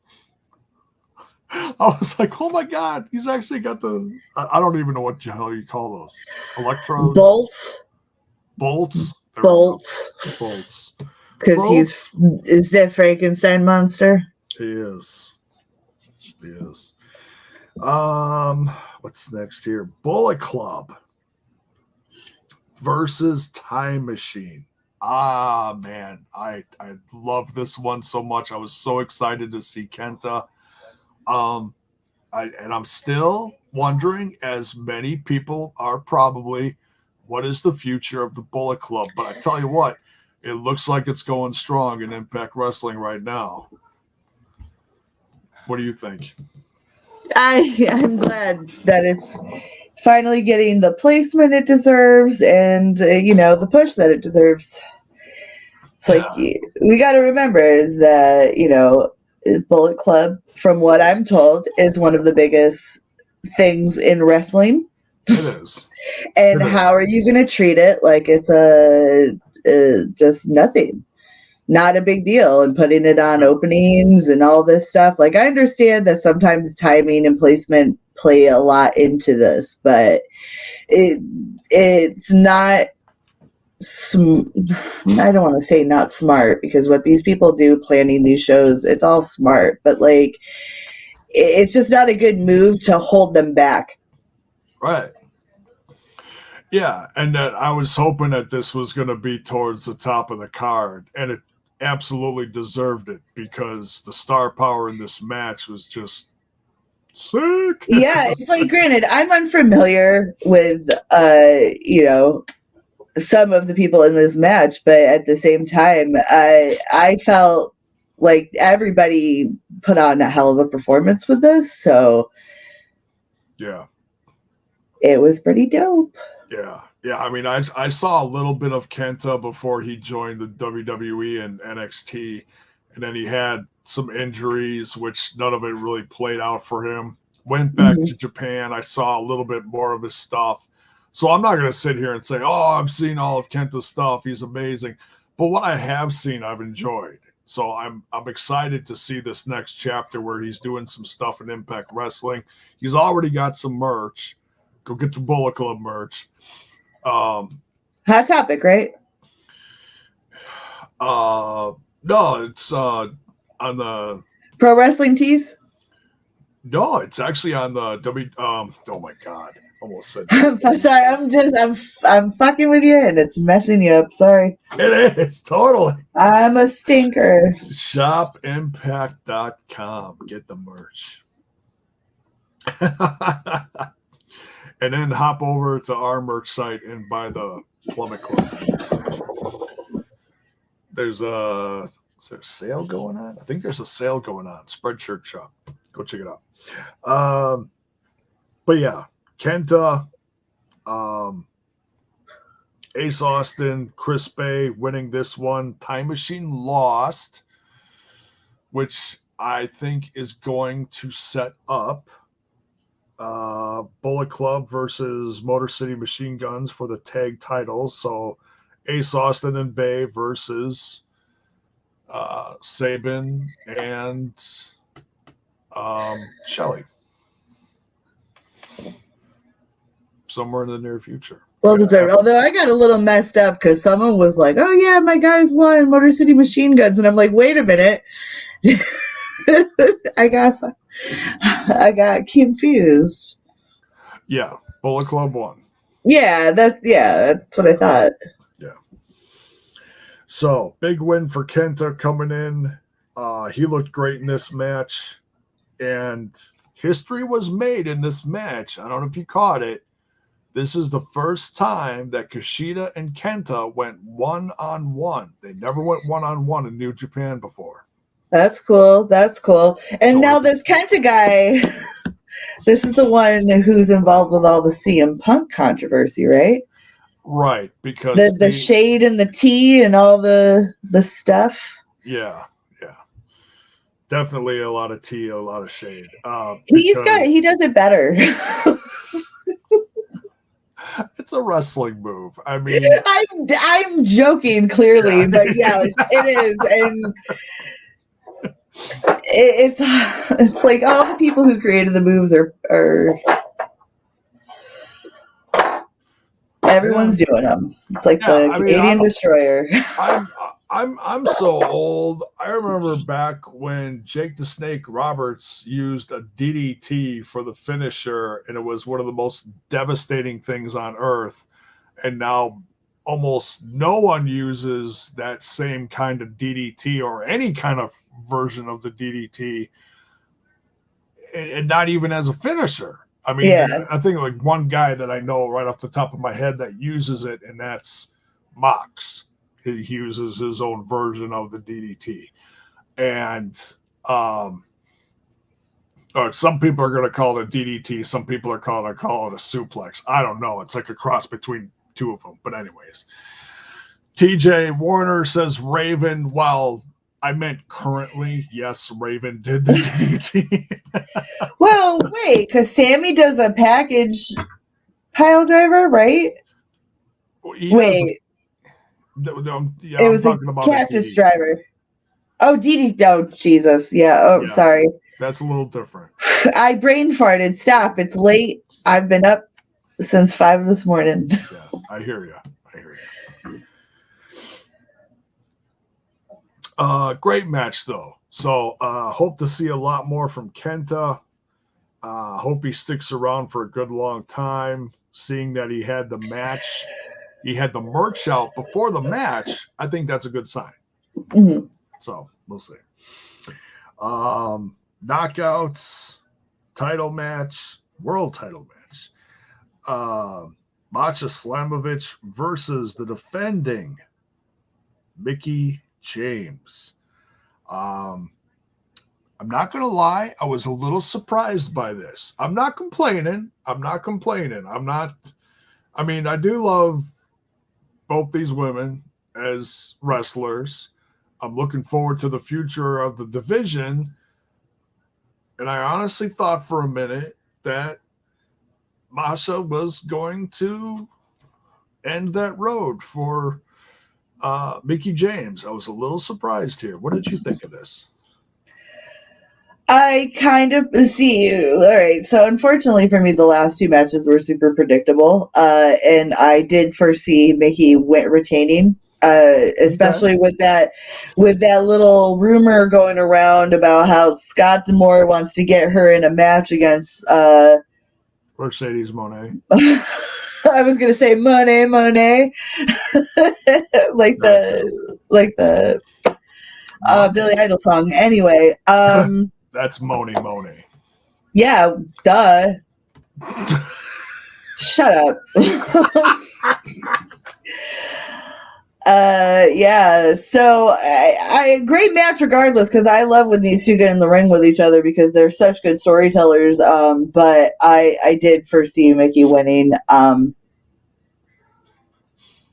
I was like, oh my God, he's actually got the, I don't even know what the hell you call those. Electrodes? Bolts. Bolts. Because is that Frankenstein monster? He is. What's next here? Bullet Club versus Time Machine. Man, I love this one so much. I was so excited to see Kenta. And I'm still wondering, as many people are probably, what is the future of the Bullet Club? But I tell you what, it looks like it's going strong in Impact Wrestling right now. What do you think? I'm glad that it's finally getting the placement it deserves and, the push that it deserves. It's like, we got to remember is that, Bullet Club, from what I'm told, is one of the biggest things in wrestling. It is. And how are you going to treat it like it's just nothing? Not a big deal, and putting it on openings and all this stuff. Like, I understand that sometimes timing and placement play a lot into this, but it's not I don't want to say not smart, because what these people do planning these shows, it's all smart, but like it's just not a good move to hold them back. Right. Yeah, and that I was hoping that this was going to be towards the top of the card, and it absolutely deserved it because the star power in this match was just sick. Yeah, it's like, granted, I'm unfamiliar with some of the people in this match, but at the same time, I felt like everybody put on a hell of a performance with this, so yeah, it was pretty dope. yeah. I mean, I saw a little bit of Kenta before he joined the WWE and NXT, and then he had some injuries, which none of it really played out for him. Went back to Japan. I saw a little bit more of his stuff. So I'm not going to sit here and say, oh, I've seen all of Kenta's stuff. He's amazing. But what I have seen, I've enjoyed. So I'm excited to see this next chapter where he's doing some stuff in Impact Wrestling. He's already got some merch. Go get your Bullet Club merch. Hot Topic, right? No, it's on the Pro Wrestling Tees. No, it's actually on the oh my god, almost said. I'm sorry, I'm fucking with you, and it's messing you up. Sorry. It is totally. I'm a stinker. Shopimpact.com. Get the merch. And then hop over to our merch site and buy the Plummet Club. Is there a sale going on? I think there's a sale going on. Spreadshirt shop. Go check it out. But yeah, Kenta, Ace Austin, Chris Bay winning this one. Time Machine lost, which I think is going to set up Bullet Club versus Motor City Machine Guns for the tag titles. So Ace Austin and Bay versus Sabin and Shelley. Somewhere in the near future. Well deserved. Although I got a little messed up because someone was like, oh yeah, my guys won Motor City Machine Guns. And I'm like, wait a minute. I got confused. Yeah, Bullet Club won. Yeah, that's what I thought. Yeah. So big win for Kenta coming in. He looked great in this match, and history was made in this match. I don't know if you caught it. This is the first time that Kushida and Kenta went one-on-one. They never went one-on-one in New Japan before. That's cool. And now this Kenta guy, this is the one who's involved with all the CM Punk controversy, right? Right, because the shade and the tea and all the stuff. Yeah. Definitely a lot of tea, a lot of shade. He does it better. It's a wrestling move. I mean, I'm joking clearly, but yeah, it is, and it's like all the people who created the moves are everyone's doing them. It's like the Canadian Destroyer. I'm so old. I remember back when Jake the Snake Roberts used a DDT for the finisher, and it was one of the most devastating things on earth. And now almost no one uses that same kind of DDT or any kind of version of the DDT, and not even as a finisher. I mean, I think like one guy that I know right off the top of my head that uses it, and that's Mox. He uses his own version of the DDT. And some people are going to call it a DDT. Some people are calling it a suplex. I don't know. It's like a cross between two of them. But anyways, TJ Warner says Raven. Well, I meant currently. Yes, Raven did the DDT. Well, wait, because Sami does a package pile driver, right? Wait. It was a cactus driver. Oh, DDT. Oh, Jesus. Yeah. Sorry. That's a little different. I brain farted. Stop. It's late. I've been up since 5 this morning. Yeah, I hear you. Great match though. So hope to see a lot more from Kenta. Hope he sticks around for a good long time. Seeing that he had the match, he had the merch out before the match. I think that's a good sign. Mm-hmm. So we'll see. Knockouts, title match, world title match. Masha Slamovich versus the defending Mickie James. I'm not going to lie. I was a little surprised by this. I'm not complaining. I mean, I do love both these women as wrestlers. I'm looking forward to the future of the division. And I honestly thought for a minute that Masha was going to end that road for Mickie James. I was a little surprised here. What did you think of this? I kind of see. All right. So unfortunately for me, the last two matches were super predictable. And I did foresee Mickie retaining, especially with that little rumor going around about how Scott D'Amore wants to get her in a match against Mercedes Moné. I was gonna say money, like the Billy Idol song. Anyway, that's Moné. Yeah, duh. Shut up. Yeah. So I great match regardless, because I love when these two get in the ring with each other because they're such good storytellers. But I did foresee Mickie winning.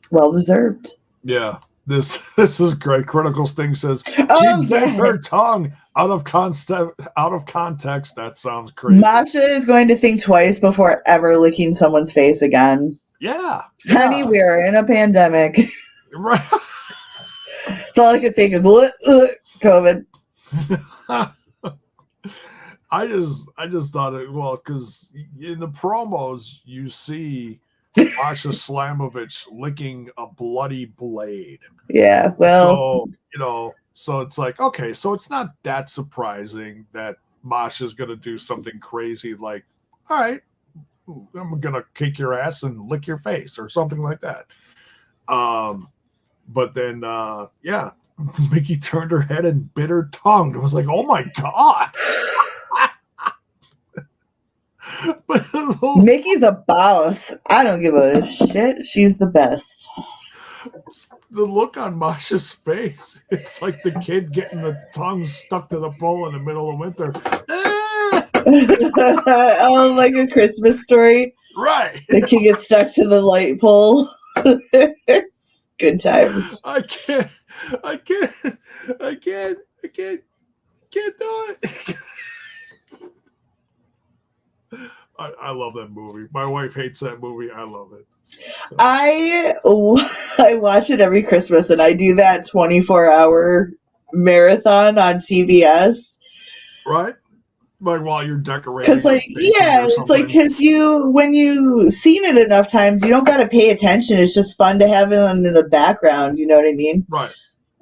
Well deserved. Yeah. This is great. Critical Sting says she bit her tongue out of context. That sounds crazy. Masha is going to think twice before ever licking someone's face again. Yeah. Honey, we are in a pandemic. Right. That's all I could think is COVID. I just thought it because in the promos you see Masha Slamovich licking a bloody blade. Yeah, well, so it's like, okay, so it's not that surprising that Masha's gonna do something crazy like, all right, I'm gonna kick your ass and lick your face or something like that. But then Mickie turned her head and bit her tongue. It was like, oh my god. But Mickey's a boss. I don't give a shit. She's the best. The look on Masha's face, it's like the kid getting the tongue stuck to the pole in the middle of winter. Oh, like a Christmas Story. Right. The kid gets stuck to the light pole. Good times. I can't do it. I love that movie. My wife hates that movie. I love it. So. I watch it every Christmas, and I do that 24-hour marathon on CBS. Right? Like while you're decorating. Because, it's like because when you've seen it enough times, you don't got to pay attention. It's just fun to have it in the background. You know what I mean? Right.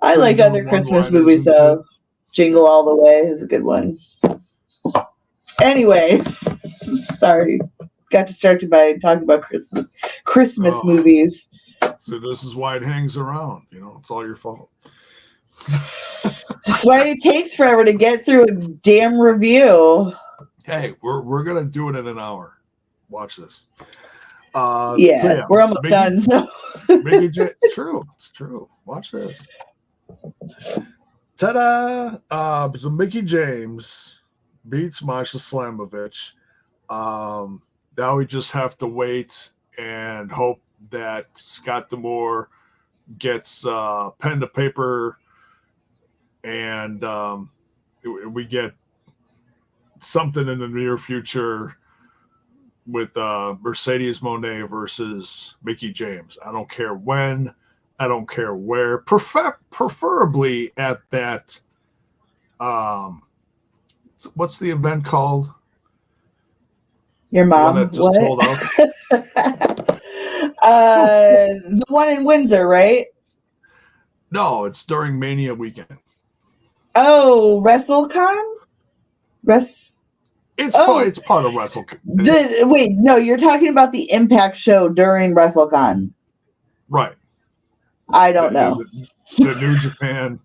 I like other Christmas movies though. Jingle All the Way is a good one. Anyway, sorry, got distracted by talking about Christmas movies. So this is why it hangs around. It's all your fault. That's why it takes forever to get through a damn review. Hey, we're gonna do it in an hour. Watch this. We're almost done. So it's true. Watch this. Ta-da! So Mickie James beats Masha Slamovich. Now we just have to wait and hope that Scott D'Amore gets pen to paper and we get something in the near future with Mercedes Moné versus Mickie James. I don't care when. I don't care where. Preferably at that what's the event called? Your mom? The one that just sold out. The one in Windsor, right? No, it's during Mania weekend. Oh, WrestleCon? It's part of WrestleCon. Wait, no, you're talking about the Impact show during WrestleCon. Right. I don't know. The New Japan.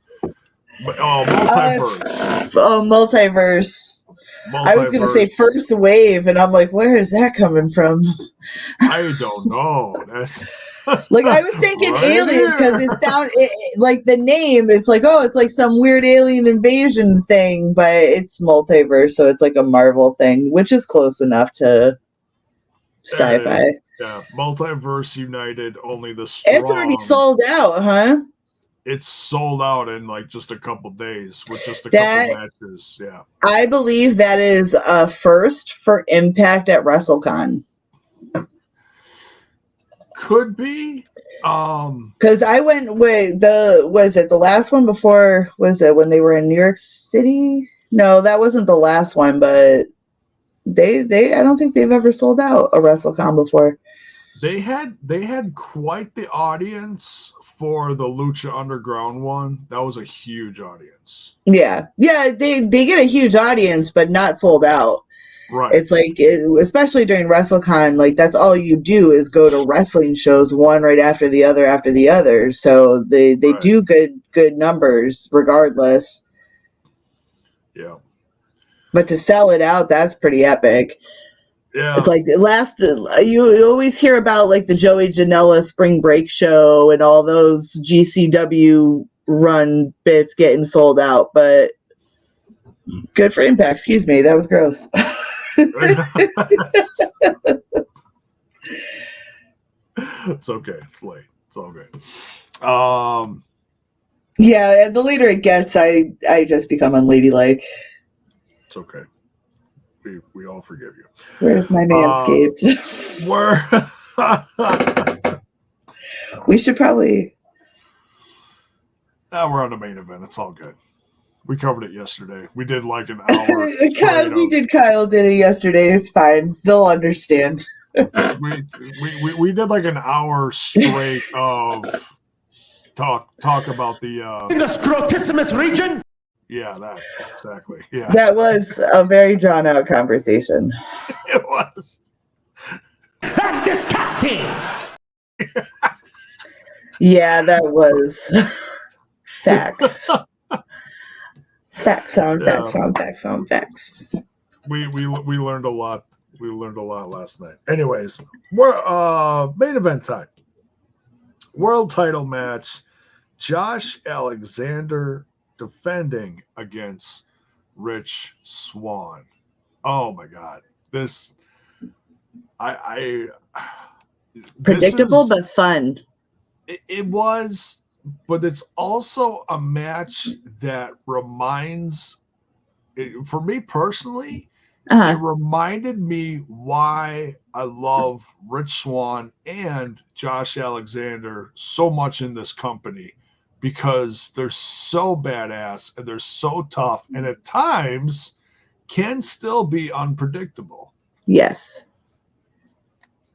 Multiverse. Multiverse. I was going to say First Wave, and I'm like, where is that coming from? I don't know. That's like, I was thinking right aliens because it's down, like the name, it's like, oh, it's like some weird alien invasion thing, but it's multiverse, so it's like a Marvel thing, which is close enough to sci-fi. Yeah, Multiverse United, only the strong. It's already sold out, huh? It's sold out in like just a couple days with just a couple matches. Yeah, I believe that is a first for Impact at WrestleCon. Could be. Because I went with the last one before, was it when they were in New York City? No, that wasn't the last one, but they I don't think they've ever sold out a WrestleCon before. They had quite the audience for the Lucha Underground one. That was a huge audience. Yeah, they get a huge audience, but not sold out. Right. It's like, especially during WrestleCon, like that's all you do is go to wrestling shows, one right after the other. So they do good numbers regardless. Yeah. But to sell it out, that's pretty epic. Yeah. It's like you always hear about like the Joey Janela Spring Break show and all those GCW run bits getting sold out, but good for Impact. Excuse me, that was gross. It's okay. It's late. It's all good. Yeah, and the later it gets, I just become unladylike. It's okay. We all forgive you. Where's my Manscaped? We should probably. We're on the main event. It's all good. We covered it yesterday. We did like an hour. Kyle did it yesterday. It's fine. They'll understand. we did like an hour straight of talk about the in the scrotissimus region. Yeah, that exactly. Yeah, that was a very drawn out conversation. It was. That's disgusting. Yeah, that was facts. Facts on facts on facts on facts. We learned a lot. We learned a lot last night. Anyways, we're main event time. World title match. Josh Alexander defending against Rich Swann. Oh my God. This predictable but fun. It was, but it's also a match that reminds, for me personally, it reminded me why I love Rich Swann and Josh Alexander so much in this company, because they're so badass and they're so tough and at times can still be unpredictable. Yes.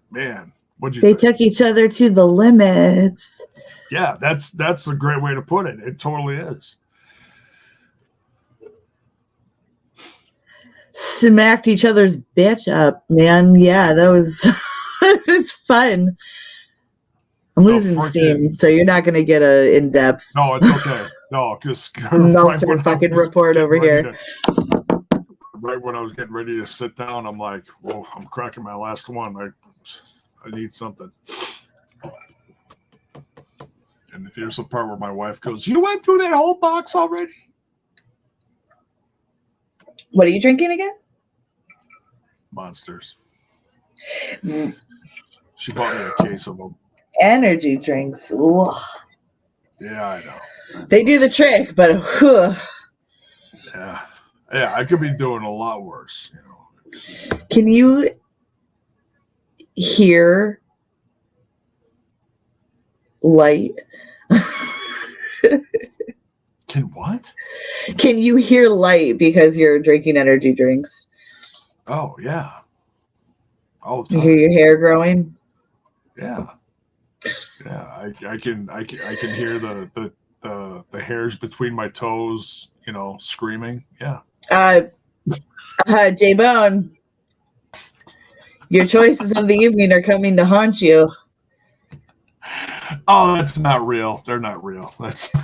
Man, what'd you think? They took each other to the limits. Yeah, that's a great way to put it. It totally is. Smacked each other's bitch up, man. Yeah, that was it was fun. I'm losing steam, so you're not going to get a in-depth. No, it's okay. No, because Meltzer fucking report over here. Right when I was getting ready to sit down, I'm like, "Whoa, I'm cracking my last one. I need something." And here's the part where my wife goes, "You went through that whole box already?" What are you drinking again? Monsters. She bought me a case of them. Energy drinks. Ooh. Yeah, I know. They do the trick, but yeah, I could be doing a lot worse. You know. Can you hear light? Can what? Can you hear light because you're drinking energy drinks? Oh yeah. All the You time. hear your hair growing? Yeah. Yeah, I can hear the hairs between my toes, screaming. Yeah. J-Bone, your choices of the evening are coming to haunt you. Oh, that's not real. They're not real. That's. I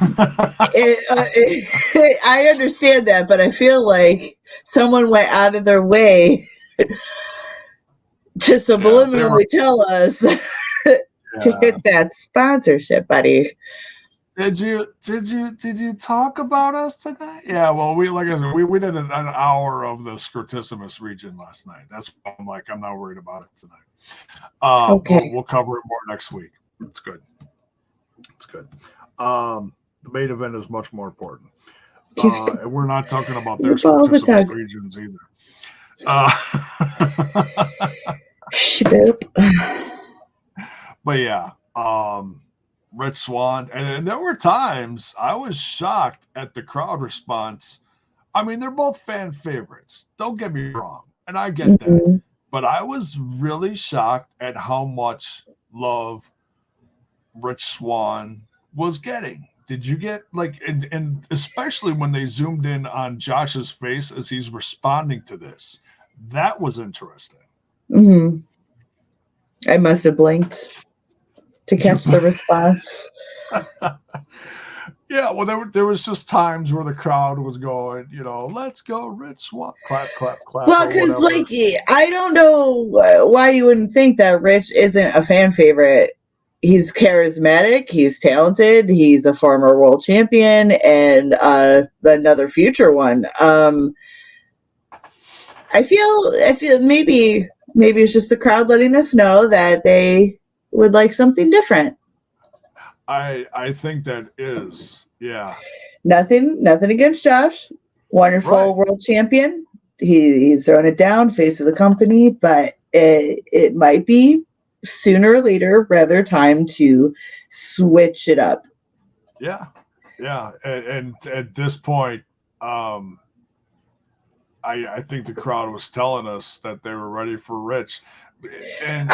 understand that, but I feel like someone went out of their way to subliminally tell us to hit that sponsorship, buddy. Did you talk about us tonight? Yeah, well, like I said, we did an hour of the Scrotissimus region last night. That's why I'm like, I'm not worried about it tonight. Okay. We'll cover it more next week. It's good. It's good. The main event is much more important. And we're not talking about their Scrotissimus regions either. But yeah, Rich Swann, and there were times I was shocked at the crowd response. I mean, they're both fan favorites. Don't get me wrong, and I get that. But I was really shocked at how much love Rich Swann was getting. Did you get and especially when they zoomed in on Josh's face as he's responding to this? That was interesting. Mm-hmm. I must have blinked to catch the response. Yeah, well, there was just times where the crowd was going, let's go, Rich Swann, clap, clap, clap. Well, because I don't know why you wouldn't think that Rich isn't a fan favorite. He's charismatic, he's talented, he's a former world champion, and another future one. I feel maybe it's just the crowd letting us know that they would like something different. I think that is, yeah. Nothing against Josh. Wonderful world champion. He's throwing it down, face of the company, but it might be sooner or later rather time to switch it up. Yeah. And at this point, I think the crowd was telling us that they were ready for Rich. And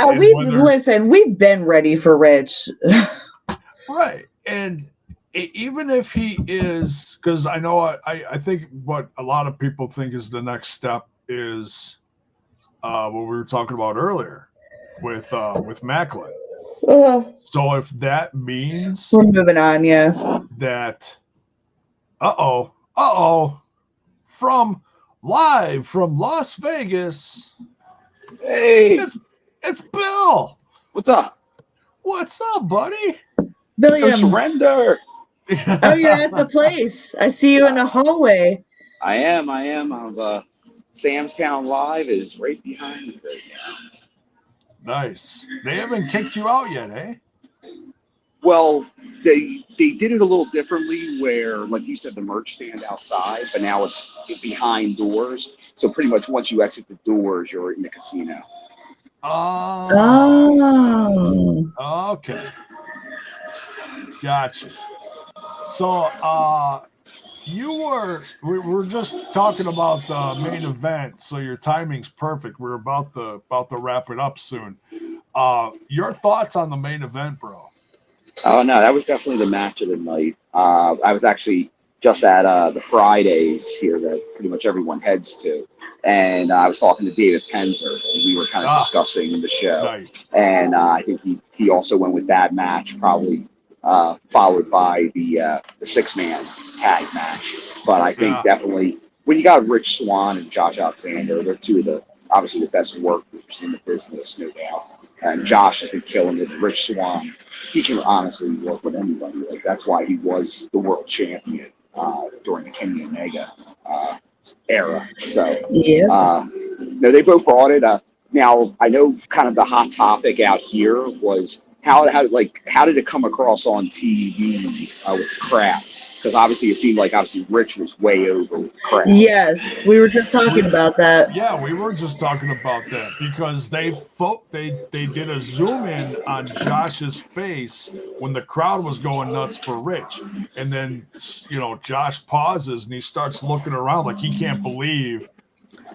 we've been ready for Rich. Right. And even if he is, because I know I think what a lot of people think is the next step is what we were talking about earlier with Maclin. So if that means we're moving on, yeah. That from Las Vegas. Hey, it's Bill. What's up? What's up, buddy? Billiam. Surrender. Oh, you're at the place. I see you in the hallway. I am. Sam's Town Live is right behind me right now. Nice. They haven't kicked you out yet, eh? Well, they did it a little differently where, like you said, the merch stand outside, but now it's behind doors. So pretty much once you exit the doors, you're in the casino. Oh. Okay. Gotcha. So we were just talking about the main event, so your timing's perfect. We're about to wrap it up soon. Your thoughts on the main event, bro? Oh no, that was definitely the match of the night. I was actually just at the Fridays here that pretty much everyone heads to, and I was talking to David Penzer, and we were kind of discussing the show. Nice. And I think he also went with that match, probably followed by the 6-man tag match. But I think definitely when you got Rich Swann and Josh Alexander, they're two of the obviously the best workers in the business, no doubt. And Josh has been killing it. Rich Swann, he can honestly work with anybody. Like that's why he was the world champion during the Kenny Omega era. So no, they both brought it. Now I know kind of the hot topic out here was how did it come across on TV with the crowd? Because obviously it seemed like Rich was way over with the crowd. Yes, we were just talking about that. Yeah, we were just talking about that because they did a zoom in on Josh's face when the crowd was going nuts for Rich, and then Josh pauses and he starts looking around like he can't believe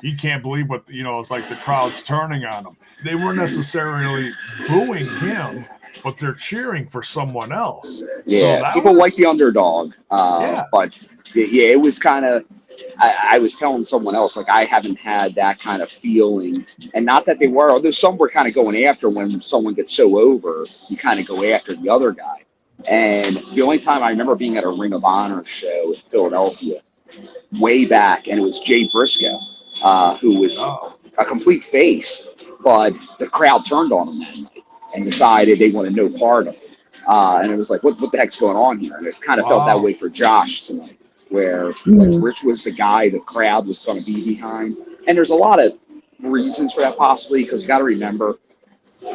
what it's like the crowd's turning on him. They weren't necessarily booing him. but they're cheering for someone else. Yeah, so people like the underdog. Yeah. But yeah, it was kind of. I was telling someone else, like, I haven't had that kind of feeling, and not that they were. Although some were kind of going after when someone gets so over, you kind of go after the other guy. And the only time I remember being at a Ring of Honor show in Philadelphia, way back, and it was Jay Briscoe, who was a complete face, but the crowd turned on him that night and decided they wanted no part of it. And it was like, what the heck's going on here? And it's kind of felt that way for Josh tonight, where like, Rich was the guy the crowd was going to be behind. And there's a lot of reasons for that, possibly, because you got to remember,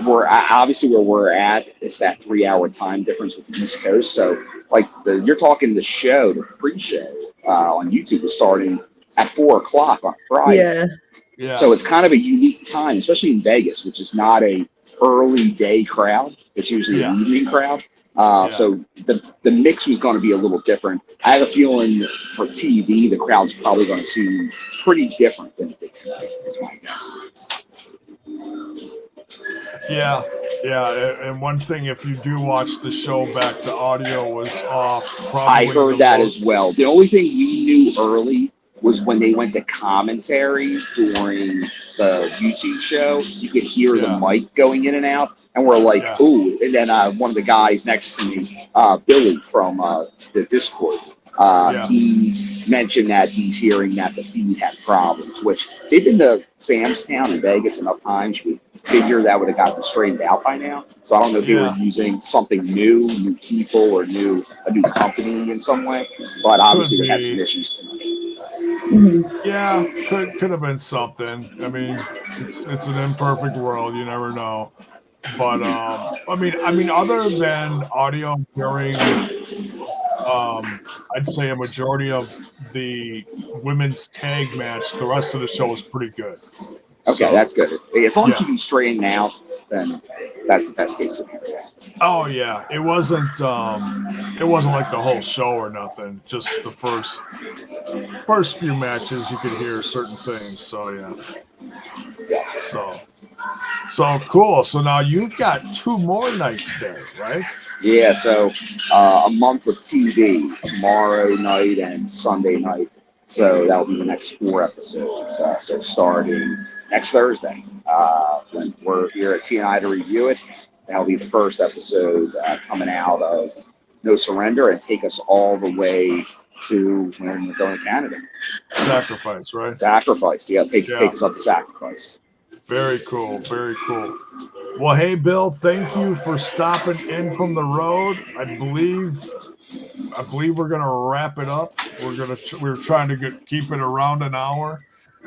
obviously where we're at is that 3-hour time difference with the East Coast. So, like, you're talking the show, the pre-show on YouTube was starting at 4 o'clock on Friday. Yeah. So it's kind of a unique time, especially in Vegas, which is not a early day crowd. It's usually an evening crowd. So the mix was going to be a little different. I have a feeling for TV, the crowd's probably going to seem pretty different than it did tonight, is my guess. Yeah. And one thing, if you do watch the show back, the audio was off. I heard that as well. The only thing we knew early was when they went to commentary during the YouTube show, you could hear the mic going in and out, and we're like, ooh. And then one of the guys next to me, Billy from the Discord, he mentioned that he's hearing that the feed had problems, which they've been to Sam's Town in Vegas enough times. We figure that would have gotten straightened out by now. So I don't know if they were using something new people, or a new company in some way, but obviously they had some issues tonight. Yeah, could have been something. I mean, it's an imperfect world. You never know. But I mean, other than audio during, I'd say a majority of the women's tag match, the rest of the show was pretty good. Okay, so, that's good. As long as you can straighten out, then that's the best case scenario. Oh yeah, it wasn't like the whole show or nothing. Just the first few matches, you could hear certain things. So yeah. So cool. So now you've got 2 more nights there, right? Yeah. So a month of TV tomorrow night and Sunday night. So that'll be the next 4 episodes. So starting next Thursday, when we're here at TNI to review it, that'll be the first episode coming out of No Surrender, and take us all the way to when we're going to Canada. Sacrifice, right? Sacrifice. You got to take us up to Sacrifice. Very cool. Very cool. Well, hey, Bill, thank you for stopping in from the road. I believe we're going to wrap it up. We're trying to keep it around an hour.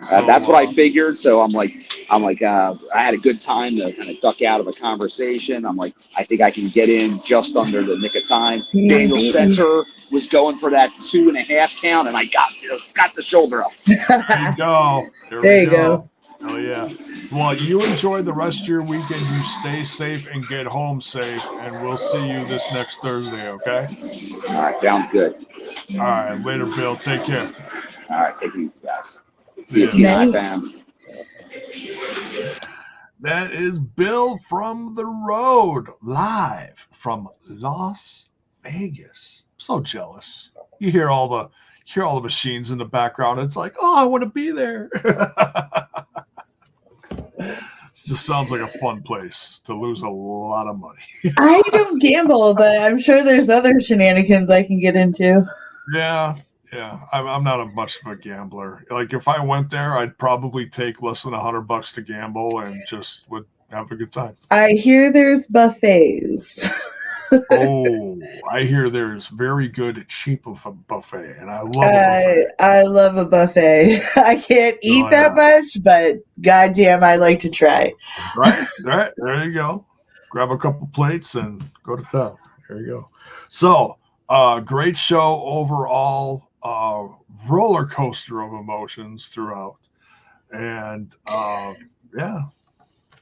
So, that's what I figured. So I'm like, I had a good time to kind of duck out of a conversation. I'm like, I think I can get in just under the nick of time. Daniel Spencer was going for that 2.5 count, and I got the shoulder up. There you go. There you go. Oh yeah. Well, you enjoy the rest of your weekend. You stay safe and get home safe, and we'll see you this next Thursday. Okay. All right. Sounds good. All right. Later, Bill. Take care. All right. Take it easy, guys. See you, TNI fam. That is Bill from the road, live from Las Vegas. I'm so jealous. You hear all the machines in the background. It's like, oh, I want to be there. It just sounds like a fun place to lose a lot of money. I don't gamble, but I'm sure there's other shenanigans I can get into. Yeah. I'm not much of a gambler. Like, if I went there, I'd probably take less than $100 to gamble and just would have a good time. I hear there's buffets. Oh, I hear there's very good cheap of a buffet, and I love a buffet. I love a buffet. I can't eat that much, but goddamn, I like to try. Right. There you go. Grab a couple plates and go to town. There you go. So, great show overall. Roller coaster of emotions throughout, and yeah.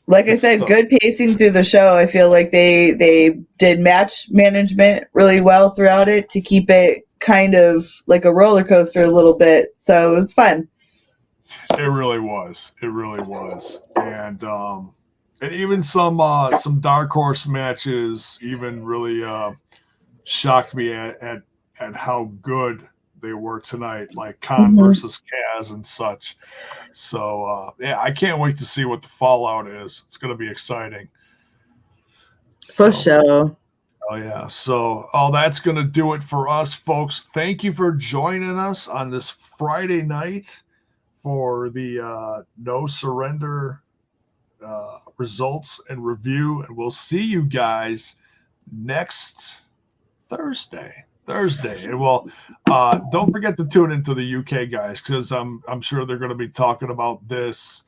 Like I said, good pacing through the show. I feel like they did match management really well throughout it to keep it kind of like a roller coaster a little bit. So it was fun. It really was. And And even some dark horse matches even really shocked me at how good they were tonight, like Khan versus Kaz and such. So yeah, I can't wait to see what the fallout is. It's going to be exciting. For sure. Oh yeah. So that's going to do it for us, folks. Thank you for joining us on this Friday night for the No Surrender results and review, and we'll see you guys next Thursday. And well, don't forget to tune into the UK guys, because I'm sure they're going to be talking about this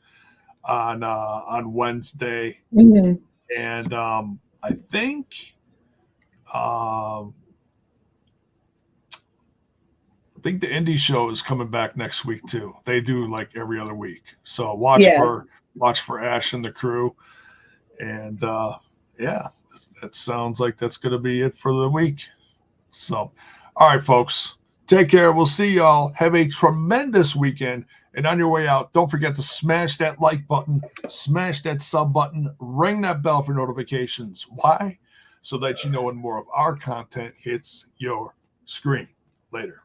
on Wednesday. And I think the indie show is coming back next week too. They do like every other week, so watch for Ash and the crew. And yeah, that sounds like that's going to be it for the week. So, all right, folks, take care. We'll see y'all. Have a tremendous weekend. And on your way out, don't forget to smash that like button, smash that sub button, ring that bell for notifications. Why? So that you know when more of our content hits your screen. Later.